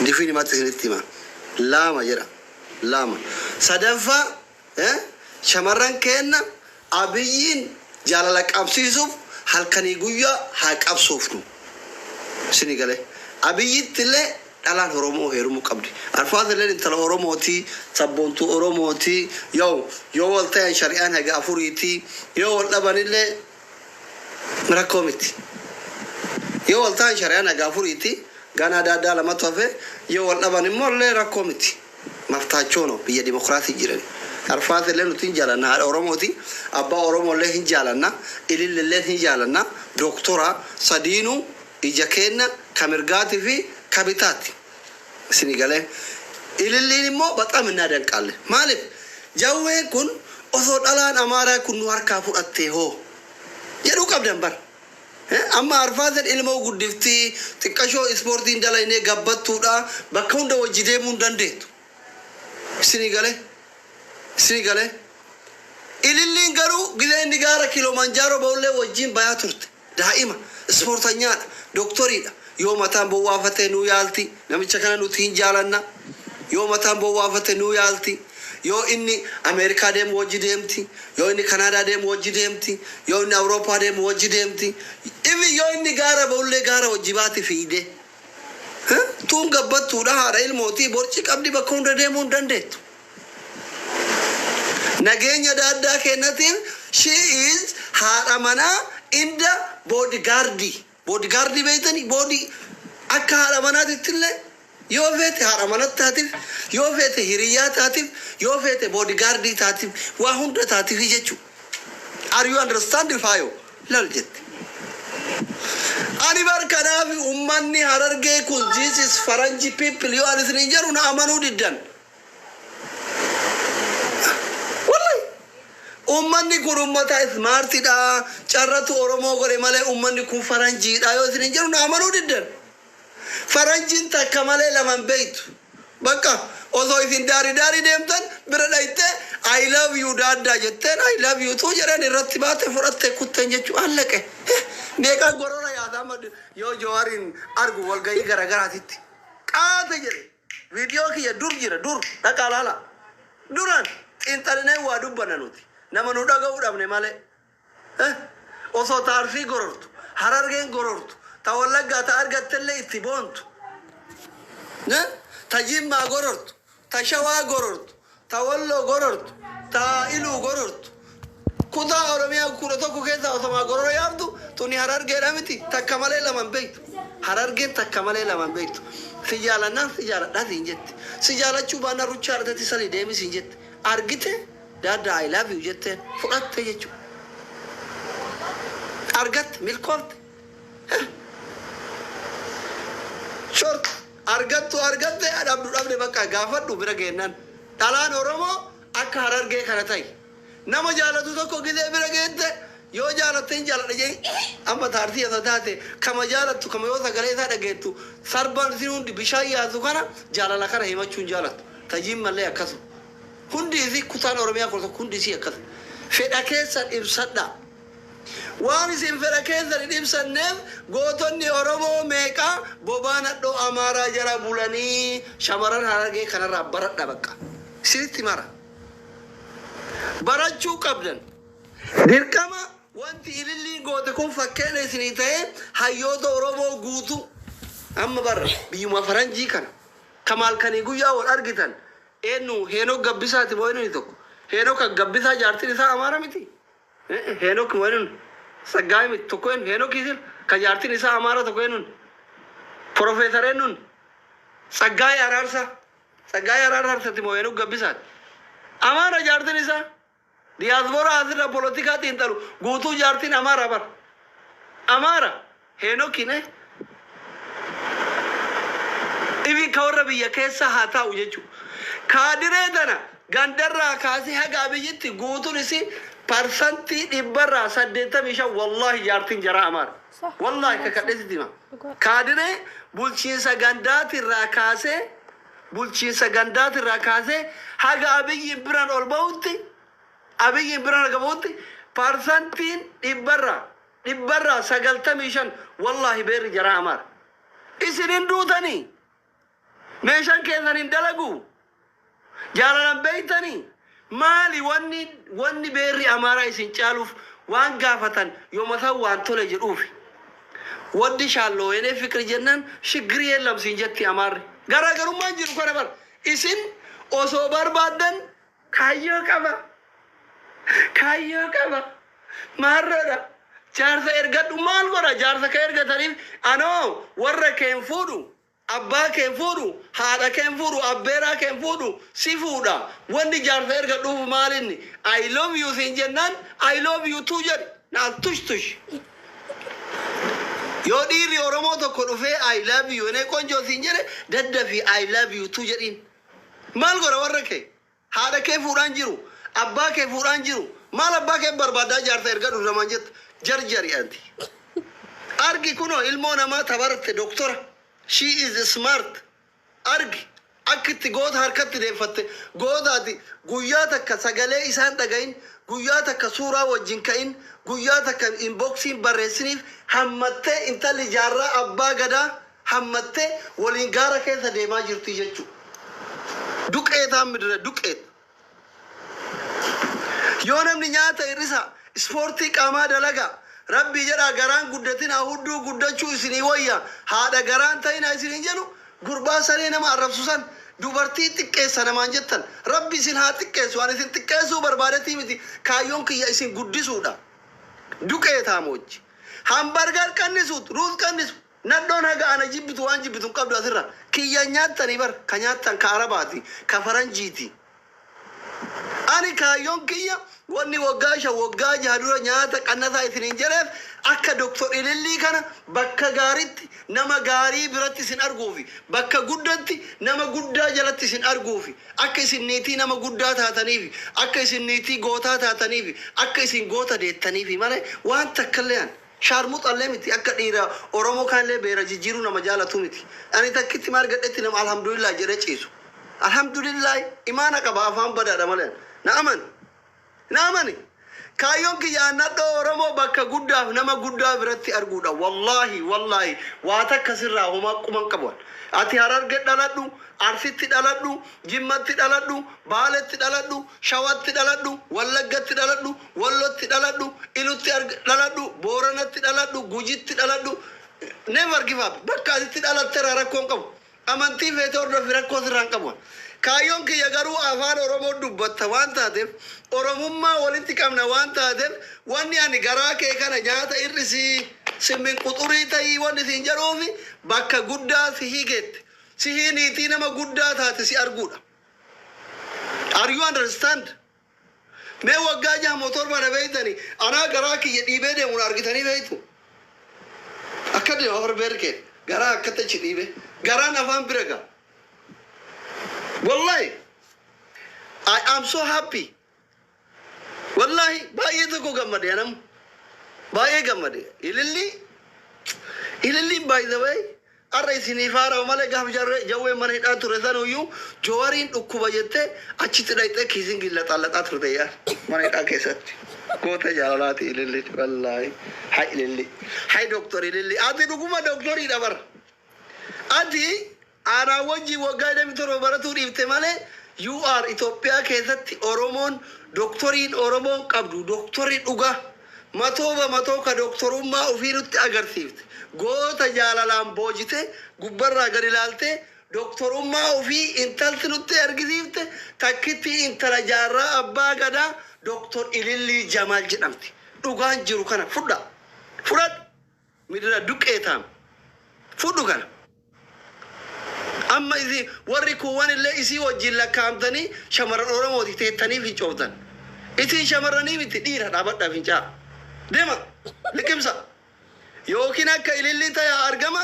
دفيني ما تسنتي لا ما جرى لا ما صدفة شمران كنا أبيين جالك أبسيسوف هل كان يقويا هاك أبسوفنو سنغالي أبيين تلي alaan oromoo heerumuu qabdi arfaad illee intala oromooti sabboontu oromooti yoo wal ta'an shari'aan haga afuriiti yoo wal dhaban illee rakkoo miti yoo wal ta'an shari'aan haga afuriiti gana daaddaa lamatu hafe yoo wal dhaban immoo illee rakkoo miti maftaachoon biyya dimokiraatii jiran arfaad illee nuti hin jaalanna haadha oromooti abbaa oromoo illee hin jaalanna ilille illee hin jaalanna doktora sadiinuu ija kenna kamirgaatii fi kabitaati Senegalais ililliin immoo baqam እናደንቃለን ማለት ጃዌን ኩን ኦሶ ዳላን አማራ ኩን ዋርካ ፉአቴ ሆ የዱ ቀብደን በር አማ አርፋዘን ኢልሞ ጉድፍቲ ጥቀሾ ስፖርት እንደላይኔ ገበቱዳ በከውንደ ወጅዴሙ እንደንዴቱ Senegalais ililliin garuu gileen digaara kilomanjaro bawle wajjin bayaturte daa'ima sportanyaan doktoriidha yoo mataan bowwaafate nu yaalti namicha kana nuti hin jaalanna yoo mataan bowwaafate nu yaalti yoo inni Ameerikaa deemu wajji deemti yoo inni Kanaadaa deemu wajji deemti yoo inni Awurooppaa deemu wajji deemti ifi yoo inni gaara bawle gaara wajji baati fiide tuun gabbattuudha haadha ilmootii borci qabdi bakka hunda deemuu hin dandeettu nageenya daaddaa kennatiin she is haadha manaa inda bodyguardi beeytani body akka haadha manaatittillee yoo feete haadha manat taatiif yoo feete hiriyyaa taatiif yoo feete bodyguardi taatiif waa hunda taatiif jechuu are you understand fayo lal jette ani barkanaafi ummanni harargee kun this is faranji people yoo ani isin jedhu na amanuu diddan ummanni kun ummata ismaartiidha carratu oromoo godhe malee ummanni kun faranjiidha yoo isin jedhu na amanuu diddan faranjiin takka malee laman beeytu bakka osoo isin daari deemtan bira dhayte I love you daaddaa jetteen I love you tuu jedhan irratti baate fudhatte kutten jechuu allaqe meeqa gorora yaadama yoo Jawaarin argu walgayii garagaraatitti qaate jedhe viidiyoo kiyya dur jira dur dhaqaa laala duran xiinxalinee waa dubbanna nuti nama nu dhaga'uu dhabne malee osoo taarfii gorortu harargeen gorortu ta wallaggaa ta argattellee itti boontu ta jimmaa gorortu ta shawaa gorortu ta walloo gorortu ta iluu gorortu kutaa oromiyaa kudha tokko keessa osomaa gorora yaabdu tuni harargeedha miti takka malee laman beektu harargeen takka malee laman beektu si jaalannaan si jaaladhaa siin jette si jaalachuu baannaa ruchaa argatti salii deemi siin jette argite daadda I love you jetteen fudhatte jechuu argatte milkoofte short argatte dhabne bakka gaafadhu bira geennan dhalaan oromoo akka harargee kana ta'i nama jaalatu tokko gidee bira geette yoo jaalatte hin jaaladha jee amma taartii asa taate kama jaalattu kama yoo sagalee isaa dhageettu sarban isin hundi bishaan yaasu kana jaalala kana himachuu hin jaalattu tajiin mallee akkasuma hundi isi kutaan oromiyaa kun hundi isi akkasuma fedha keessan ibsadha waan isin fedha keessan hin ibsanneef gootonni oromoo meeqa bobaan hadhoo amaaraa jara bulanii shamaran harargee kanarraa baradha bakka isinitti mara barachuu qabdan dirqama wanti ililliin goote kun fakkeenya isinii ta'e hayyoota oromoo guutu amma barra biyyuma faranjii kana kamaal kanii guyyaa wal argitan eenyu heenok gabbisaati moo'inni tokko heenok gabbisaa jaartiin isaa amaara miti heenok moo'inni saggaay miti tokko heenok isin ka jaartiin isaa amaara tokko eenyuun profeesar eenyuun saggaay araarsatti moo'inni gabbisaati amaara jaartiin isaa diyaaspoora asirra polotikaa xiinxalu guutuu jaartiin amaara bar amaara heenokine ifi ka warra biyya keessa haa taa'u jechuu kaadiree tana gandarraa kaasee haga biyyitti guutuun isi parsantii 85 wallahi jaartiin jara amaara wallahi ka kadheesitti hima kaadiree bulchiinsa gandaatirraa kaasee haga abiyyin biraan ol ba'utti abiyyin biraan gabuutti parsantiin 95 wallahi beerri jara amaara isinin duutanii meeshaan keessan hin dalagu jaalalan beeytanii maali wanni beerri amaaraa isin caaluuf waan gaafatan yooma ta'u waan tole jedhuufi waddi shaalloo enee fikri jennaan shigrii eellamsiin jetti amaarri garaagarummaan jiru kana bar isin osoo barbaaddan kaayyoo qaba maarroodha jaarsa ergadhu maal godha jaarsa ka ergataniif anoo warra keen fuudhu abbaa keen fuudhu haadha keen fuudhu abbeeraa keen fuudhu si fuudha wanni jaarsa ergadhuuf maalinni I love you siin jennaan I love you too jedhi naa tush yoo dhiirri oromoo tokko dhufee I love you enee qonjoo siin jedhe daddafi I love you too jedhiin maal godha warra kee haadha kee fuudhaan jiru abbaa kee fuudhaan jiru maal abbaa kee barbaadaa jaarsa ergadhu namaan jettu jarjari anti argi kuno ilmoo namaa tabarte doktora she is smart argi akkitti goota harkatti deeffatte gootaati guyyaa takka sagalee isaan dhagayin guyyaa takka suuraa wajjin ka'in guyyaa takka inboxiin barreessiniif hammattee intalli jaarraa abbaa gadaa hammattee waliin gaara keessa deemaa jirti jechuu duqeetaan midire duqeet yoo namni nyaata hir'isa ispoortii qaamaa dalaga rabbi jedha garaan guddatin hudduu guddachuu isinii wayya haadha garaan ta'ina isinii jedhu gurbaa saree nama arrabsusan dubartii xiqqeessa namaan jettan rabbi isin haa xiqqeessu waan isin xiqqeessuu barbaadetii miti kaayyoon kiyya isin guddisuudha duqeetaa moojji hambargar qannisuut ruus qannisu naddoon haga ana jibbitu waan jibbitun qabdu asirra kiyya nyaattanii bar ka nyaattan ka arabaati ka faranjiiti ani kaayyoon kiyya wanni waggaa jaha dura nyaata qannasaa isiniin jedheef akka doktor ilillii kana bakka gaariitti nama gaarii biratti isin arguufi bakka guddatti nama guddaa jalatti isin arguufi akka isin niitii nama guddaa taataniifi akka isin niitii gootaa taataniifi akka isin goota deettaniifi malee waan takkallee shaarmuxallee miti akka dhiira oromoo kaanillee beera jijjiiruu nama jaalatu miti ani takkitti maal gadhetti nama alhamdulillah jedhe ciisu alhamdulillah imaana qaba afaan badaadha malee naamani kaayyoon kiyya nadhoo oromoo bakka guddaaf nama guddaa biratti arguudha wallahi waa takka sirraa homaa quban qaban ati hararge dhaladhu arsitti dhaladhu jimmatti dhaladhu baaletti dhaladhu shawatti dhaladhu wallaggatti dhaladhu wallotti dhaladhu ilutti dhaladhu booranatti dhaladhu gujitti dhaladhu never give up bakka asitti dhalatte rakkoon qabu amantii feete hordofi rakkoo sirraan qabu kaayyoon kiyya garuu afaan oromoo dubbatta waan taateef oromummaa walitti qabna waan taateef wanni ani garaa kee kana nyaata irrisii simmin quxurii ta'ii wanni siin jedhuufi bakka guddaa si higeette si niitii nama guddaa taate si arguudha are you understand mee waggaa jaha motor bana beeytani anaa garaa kiyya dhiibee deemuun argitanii beeytu akka deema barbeerkee garaa akkata achi dhiibe garaan afaan bira gaa wallahi I am so happy wallahi baay'ee tokko gammade anam baay'ee gammade ililli by the way arra isinii faara malee gaaf jawwee mana hidhaa ture sanuyyuu joowariin dhukkuba jettee achitti dhayxee kiisiin gillaxallaxaa turte yaa mana hidhaa keessatti goota jaalalaati ililli wallahi hay ililli hay doktor ililli ati dhuguma doktorii dabar ati ana wajji waggaa dami torba baratuu dhiifte malee you are Itoophiyaa keessatti oromoon doktoriin oromoon qabdu doktorii dhugaa matoo ka doktorummaa ofii nutti agarsiifte goota jaalalaan boojite gubbarraa gad ilaalte doktorummaa ofii intalti nutti argisiifte takkitti intala jaarraa abbaa gadaa doktor ilillii jamaal jedhamti dhugaan jiru kana fudhadhu midira duqqeetaam fudhu kana amma isi warri kuwwan illee isii wajjin lakkaa'amtanii shamarran oromooti teettanii fincooftan isin shamarranii miti dhiira dhaabadhaa fincaa deema liqimsa yookiin akka ililliin ta'e argama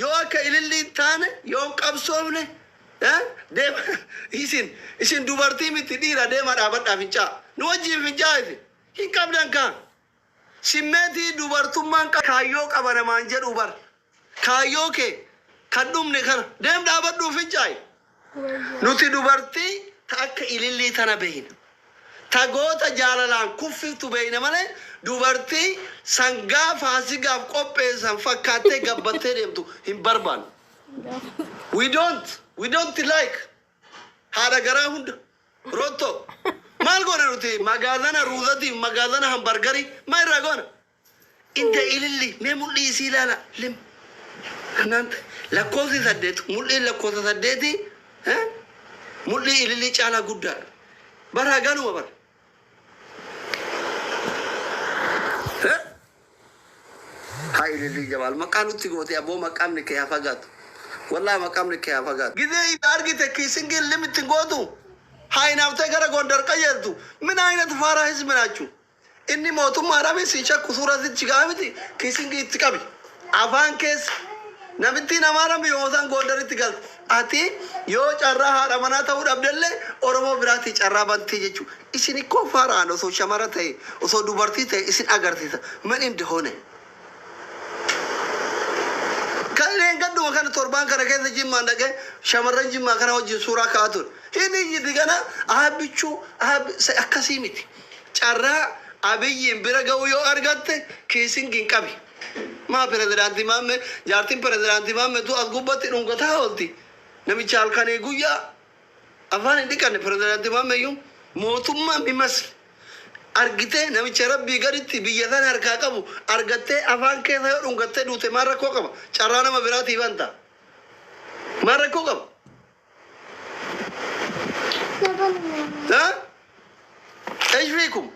yoo akka ililliin taane yoo qabsoofne deema isin dubartii miti dhiira deema dhaabadhaa fincaa nu wajjin fincaa isin hin qabdan kaan simmeetii dubartummaan kaayyoo qaba namaan jedhu bar kaayyoo kee kan dhumne kana deem dhaabadhuu fincaay nuti dubartii ta akka ilillii tana beeyna ta goota jaalalaan kuffiftu beeyna malee dubartii sangaa faasigaaf qopheessan fakkaattee gabbattee deemtu hin barbaannu we don't We don't like. Hada gara hunda. Roto. Mal gona nuti magazana ruzati magazana hamburgeri mai ragona. Inda ililli me mulli silala lim. Nant la cosa saddet mulli la cosa saddeti mulli ililli chala gudda. Bara ganu bar. Hai ililli jabal makanuti goti abo makam ne ke afagat. Wallah makam ne ke afagat. Gize idargite kisingil limit godu. Hai nafte gara gondar kayertu. Min ayna tfara hizb nachu. Inni motum marabe sicha kusura sit chigamiti kisingi itikabi. Afan kes nabiti namara mi yosan gondar itikal. Ati yo charra hada manata ud abdalle oromo birati charra banti jechu. Isini ko fara no so shamara tay so dubarti tay isin agartita. Man inde hone. Kalian gaddu kan torban kana kaysa jimma ndage shamaran jimma kana wajin sura kaatun. Ini yidigana abichu akasimiti. Charra abiyin biragaw yo argatte kisingin qabi. Ma presidenti mamme jartin presidenti mamme tu asgubati dungata holti. Nami chalkane guya afan indikane presidenti mamme yum motumma bimas argite nami charabbi garitti biyatan harka qabu argatte afan ke dungate dute mara ko qaba charana ma birati banta mara ko qaba ها ايش فيكم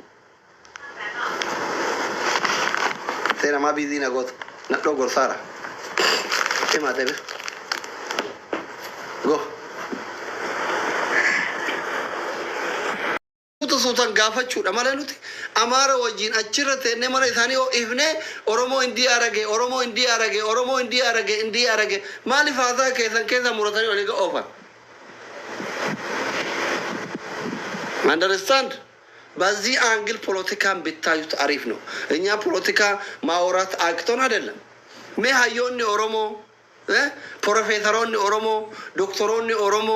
ترى ما بيدينا قط نقلو قرصارة ايه ما تبي go sultan gaafachuudha malee nuti amaara wajjin achirratti inni mana isaanii ifne oromoo indii arage maaliif haasaa keessa muratanii olii oofan understand በዚህ አንግል ፖለቲካን ቢታዩት አሪፍ ነው። እኛ ፖለቲካ ማውራት አቅቶን አይደለም። ሜ ሀዮኒ ኦሮሞ ፕሮፌሰሮኒ ኦሮሞ ዶክተሮኒ ኦሮሞ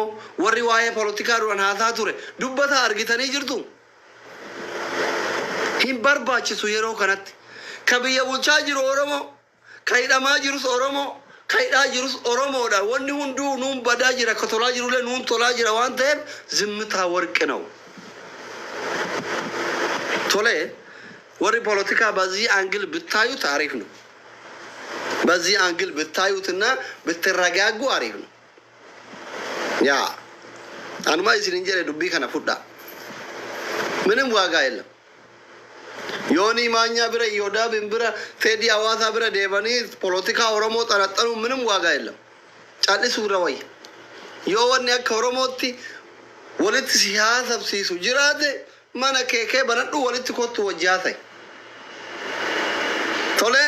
ወሪ ዋዬ ፖለቲካ ዱን ሀሳ ቱሬ ዱበታ አርጊተኒ ጅርቱ ሂን በርባችሱ የሮ ከነት ከብየ ቡልቻ ጅሩ ኦሮሞ ከይዳማ ጅሩስ ኦሮሞ ከይዳ ጅሩስ ኦሮሞ ዳ ወኒ ሁንዱ ኑን በዳ ጅራ ከቶላ ጅሩ ለ ኑን ቶላ ጅራ ዋንተም ዝምታ ወርቅ ነው። ቶሌ ወሪ ፖለቲካ በዚህ አንግል ብታዩ ታሪፍ ነው። በዚህ አንግል ብታዩትና ብትረጋጉ አሪፍ ነው። ያ አንማ ይስንጀለ ዱቢ ከነ ፉዳ ምንም ዋጋ የለም። ዮኒ ማኛ ብረ ዮዳ ብንብረ ቴዲ አዋሳ ብረ ዴባኒ ፖለቲካ ኦሮሞ ጠረጠሩ ምንም ዋጋ የለም። ጫልሱ ረወይ ዮወን ያከ ኦሮሞቲ ወለት ሲያሰብ ሲሱ ጅራቴ mana keke banadhu walitti kottu wajjaatay tole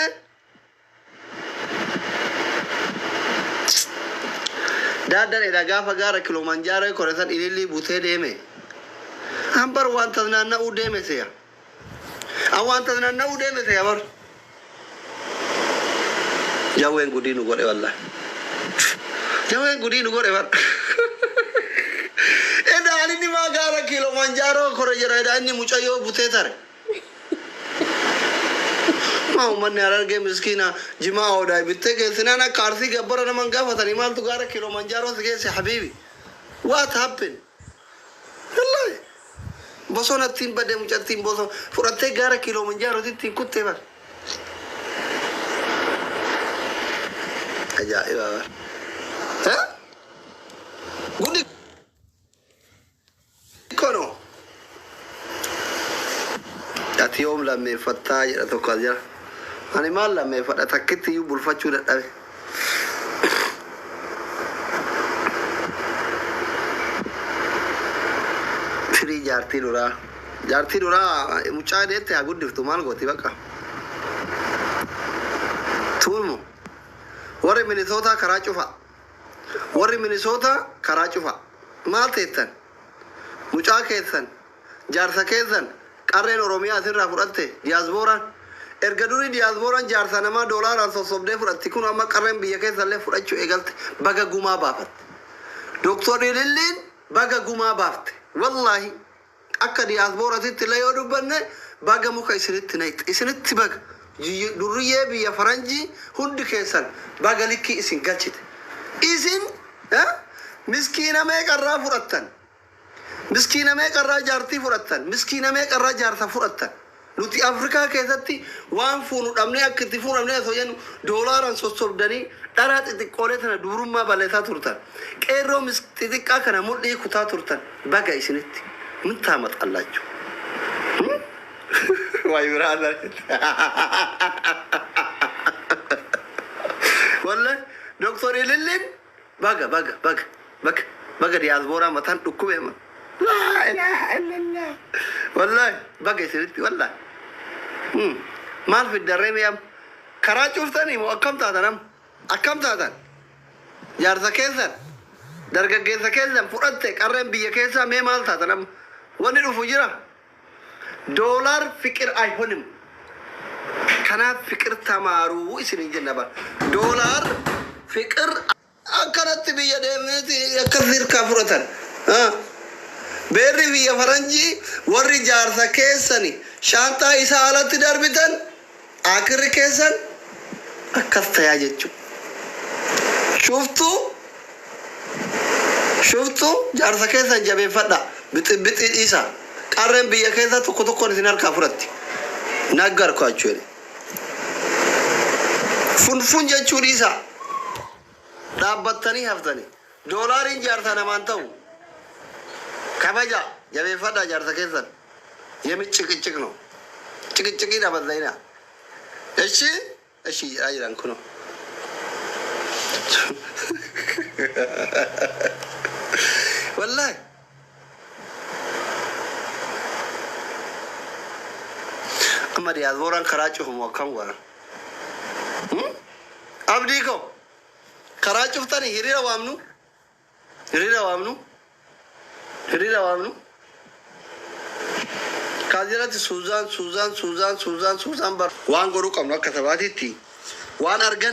daaddan eda gaafa gaara Kilimanjaro koresan ililli butee deeme ambar wanta naanna'uu deeme seya wanta naanna'uu deeme seya bar jawween gudii nu godhe wallahi jawween gudii nu godhe bar Ini magara Kilimanjaro kore jara eda ini mucayo butetare. Mau manne ararge miskina jima oda bitte ke sinana karsi ke bara namanga fatani mal tu gara Kilimanjaro se se habibi. What happened? Wallahi. Bosona tin bade mucha tin boso furate gara Kilimanjaro tin kutte bar. Aja iba. Ha? Gudi kono ati yom la me fatta ya to kaja ani mal la me fatta takiti yu bulfachu da dabe firi jarti dura mucha de te agudiftu mal goti baka tulmo warre Minnesota karachufa mal tetan mucaa keessan jaarsa keessan qarreen oromiyaa asirraa fudhatte diyaasbooraan erga durii diyaasbooraan jaarsa namaa doolaaraan sossobdee fudhatti kun amma qarreen biyya keessallee fudhachuu eegalte baga gumaa baafatte doktorri lilliin baga gumaa baafte wallaahi akka diyaasbooratitti illee yoo dubbanne baga muka isinitti naqxe isinitti baga durriyyee biyya faranjii hundi keessan baga likkii isin galchite isin مسكينة ما يقرأ فرطن مسكينة ما يقرأ جارتي فرطن مسكينة ما يقرأ جارتا فرطن nuti Afrikaa keessatti waan fuunu dhabnee akka itti fuunamnee osoo jennu doolaaraan sossobdanii dharaa xixiqqoolee tana dubrummaa balleessaa turtan qeerroo xixiqqaa kana mudhii kutaa turtan baga isinitti ምን ታመጣላችሁ? ዋይ ብራዘር ወላሂ ዶክተር ይልልን ባጋ ባጋ ባጋ ባጋ ባጋ ዲያስፖራ መታን ዱኩቤ ላ ኢላሃ ኢላላህ ወላሂ ባጋ ይስሪት ወላሂ ማል في الدرب يا كرا شفتني وكم تاتنم اكم تاتن يارتا كيسن درجه كيسن فرت قرن بيه كيسا مي مال تاتنم وني فجرا دولار فكر አይሆንም ከና ፍቅር ተማሩ እስኒ ጀነባ ዶላር ፍቅር አከረት በየደምት የከፍር ካፍረተን ቤሪ በየፈረንጂ ወሪ ጃርታ ከሰኒ ሻንታ ኢሳላት ደርብተን አክር ከሰን አከፍታያጀቹ ሹፍቱ ጃርታ ከሰን ጀቤ ፈዳ ብጥብጥ ኢሳ ቀረን በየከዛ ተኮተኮን ሲናር ካፍረት ነገርኳችሁ እኔ ፉንፉን ጀቹ ዲሳ ዳበተኒ ሀፍተኒ ዶላር እንጃርታ ነማንተው ከበጃ የበፈዳ ጃርታ ከዘን የሚጭቅጭቅ ነው ጭቅጭቅ ይዳበዛይና እሺ እሺ አይራንኩ ነው والله أما دياسبورا كراچوهم وكم ورا أبديكو كراچوف تاني هيريرا وامنو كاجرات سوزان بار وان غورو كم نا كتباتي تي وان أرجن